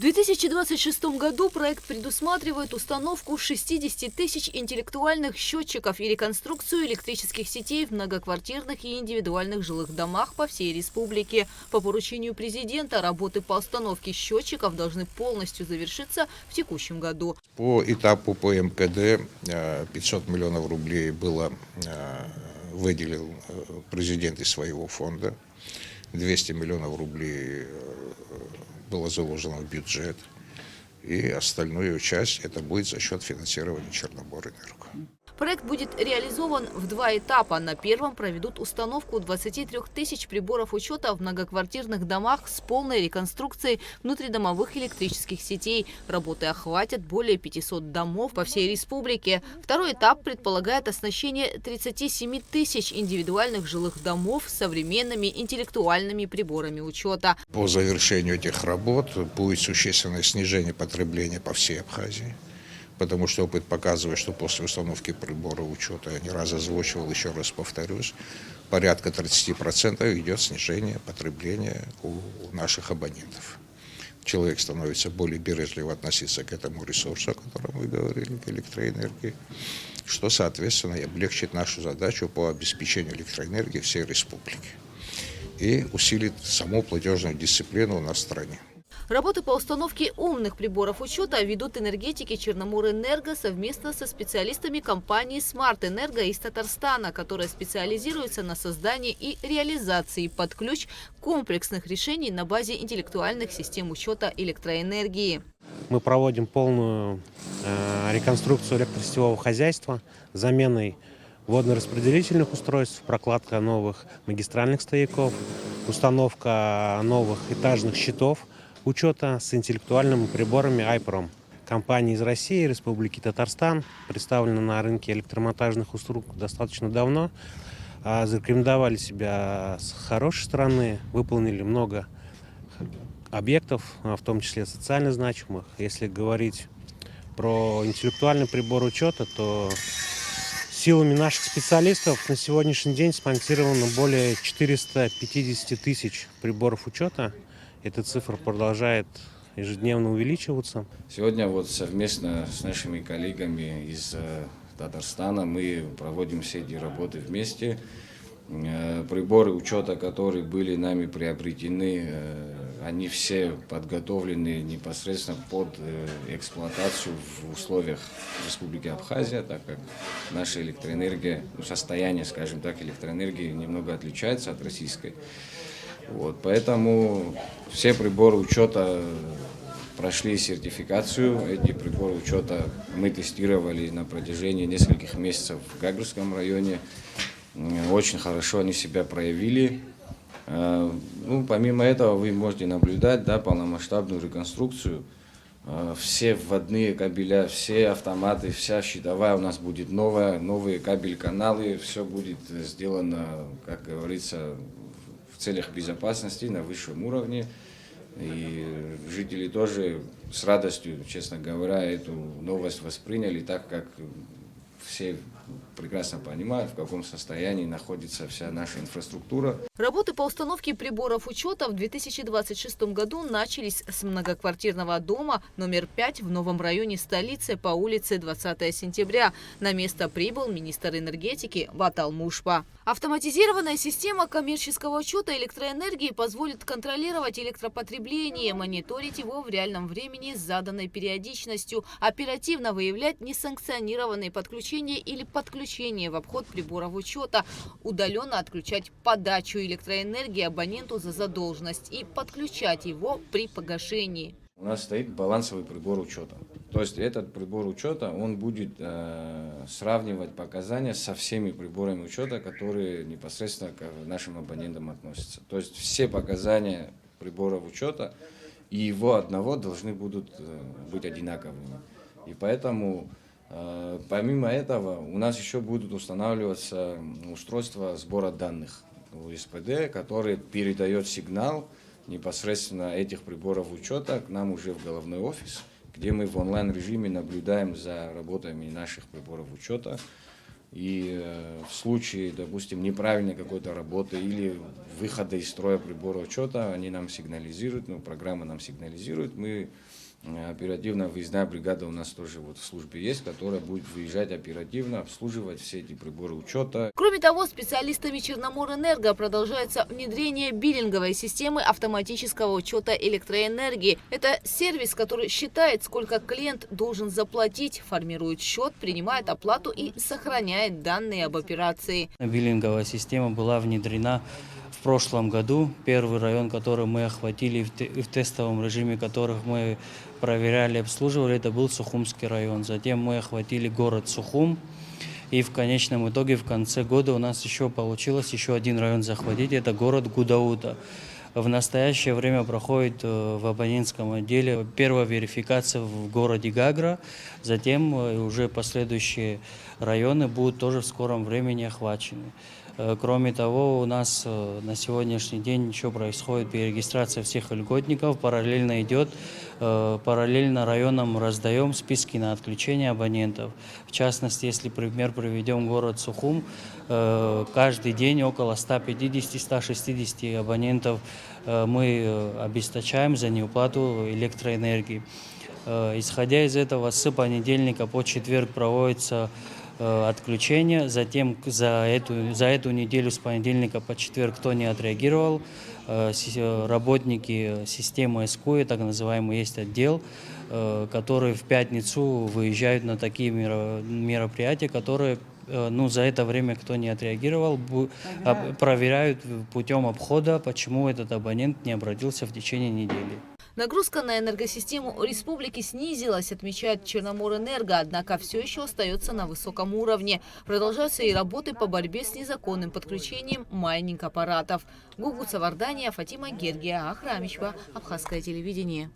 В 2026 году проект предусматривает установку 60 тысяч интеллектуальных счетчиков и реконструкцию электрических сетей в многоквартирных и индивидуальных жилых домах по всей республике. По поручению президента работы по установке счетчиков должны полностью завершиться в текущем году. По этапу по МКД 500 миллионов рублей было выделил президент из своего фонда, 200 миллионов рублей было заложено в бюджет, и остальную часть это будет за счет финансирования Черноморэнерго. Проект будет реализован в два этапа. На первом проведут установку 23 тысяч приборов учета в многоквартирных домах с полной реконструкцией внутридомовых электрических сетей. Работы охватят более 500 домов по всей республике. Второй этап предполагает оснащение 37 тысяч индивидуальных жилых домов современными интеллектуальными приборами учета. По завершению этих работ будет существенное снижение потребления по всей Абхазии. Потому что опыт показывает, что после установки прибора учета, я не раз озвучивал, еще раз повторюсь, порядка 30% идет снижение потребления у наших абонентов. Человек становится более бережливо относиться к этому ресурсу, о котором вы говорили, к электроэнергии, что, соответственно, и облегчит нашу задачу по обеспечению электроэнергии всей республики и усилит саму платежную дисциплину у нас в стране. Работы по установке умных приборов учета ведут энергетики Черноморэнерго совместно со специалистами компании Smart Energo из Татарстана, которая специализируется на создании и реализации под ключ комплексных решений на базе интеллектуальных систем учета электроэнергии. Мы проводим полную реконструкцию электросетевого хозяйства с заменой водно-распределительных устройств, прокладка новых магистральных стояков, установка новых этажных щитов учета с интеллектуальными приборами iProm. Компания из России, Республики Татарстан, представлена на рынке электромонтажных услуг достаточно давно, зарекомендовали себя с хорошей стороны, выполнили много объектов, в том числе социально значимых. Если говорить про интеллектуальный прибор учета, то силами наших специалистов на сегодняшний день смонтировано более 450 тысяч приборов учета. Эта цифра продолжает ежедневно увеличиваться. Сегодня вот совместно с нашими коллегами из Татарстана мы проводим все эти работы вместе. Приборы учета, которые были нами приобретены, они все подготовлены непосредственно под эксплуатацию в условиях Республики Абхазия, так как наша электроэнергия, состояние, скажем так, электроэнергии немного отличается от российской. Вот, поэтому все приборы учета прошли сертификацию. Эти приборы учета мы тестировали на протяжении нескольких месяцев в Гагрском районе. Очень хорошо они себя проявили. Ну, помимо этого вы можете наблюдать, да, полномасштабную реконструкцию. Все вводные кабеля, все автоматы, вся щитовая у нас будет новая, новые кабель-каналы. Все будет сделано, как говорится, в целях безопасности на высшем уровне. И жители тоже с радостью, честно говоря, эту новость восприняли, так как все прекрасно понимают, в каком состоянии находится вся наша инфраструктура. Работы по установке приборов учета в 2026 году начались с многоквартирного дома номер 5 в новом районе столицы по улице 20 сентября. На место прибыл министр энергетики Батал Мушпа. Автоматизированная система коммерческого учета электроэнергии позволит контролировать электропотребление, мониторить его в реальном времени с заданной периодичностью, оперативно выявлять несанкционированные подключения или подключение в обход приборов учета, удаленно отключать подачу электроэнергии абоненту за задолженность и подключать его при погашении. У нас стоит балансовый прибор учета. То есть этот прибор учета, он будет сравнивать показания со всеми приборами учета, которые непосредственно к нашим абонентам относятся. То есть все показания приборов учета и его одного должны будут быть одинаковыми. И поэтому помимо этого у нас еще будут устанавливаться устройства сбора данных УСПД, который передает сигнал непосредственно этих приборов учета к нам уже в головной офис, где мы в онлайн-режиме наблюдаем за работами наших приборов учета. И в случае, допустим, неправильной какой-то работы или выхода из строя прибора учета, они нам сигнализируют, программа нам сигнализирует, мы оперативно выездная бригада у нас тоже вот в службе есть, которая будет выезжать оперативно, обслуживать все эти приборы учета. Кроме того, специалистами Черноморэнерго продолжается внедрение биллинговой системы автоматического учета электроэнергии. Это сервис, который считает, сколько клиент должен заплатить, формирует счет, принимает оплату и сохраняет данные об операции. Биллинговая система была внедрена в прошлом году. Первый район, который мы охватили в тестовом режиме, которых мы проверяли, обслуживали, это был Сухумский район. Затем мы охватили город Сухум. И в конечном итоге в конце года у нас еще получилось еще один район захватить, это город Гудаута. В настоящее время проходит в абонентском отделе первая верификация в городе Гагра, затем уже последующие районы будут тоже в скором времени охвачены. Кроме того, у нас на сегодняшний день еще происходит перерегистрация всех льготников, параллельно идет, параллельно районам раздаем списки на отключение абонентов. В частности, если пример приведем город Сухум, каждый день около 150-160 абонентов мы обесточаем за неуплату электроэнергии. Исходя из этого, с понедельника по четверг проводится отключение, затем за эту неделю с понедельника по четверг, кто не отреагировал, работники системы СКУ, так называемый есть отдел, которые в пятницу выезжают на такие мероприятия, которые за это время, кто не отреагировал, проверяют путем обхода, почему этот абонент не обратился в течение недели. Нагрузка на энергосистему республики снизилась, отмечает Черноморэнерго, однако все еще остается на высоком уровне. Продолжаются и работы по борьбе с незаконным подключением майнинг-аппаратов. Гугу Цавардания, Фатима Гергия, Ахрамичева, Абхазское телевидение.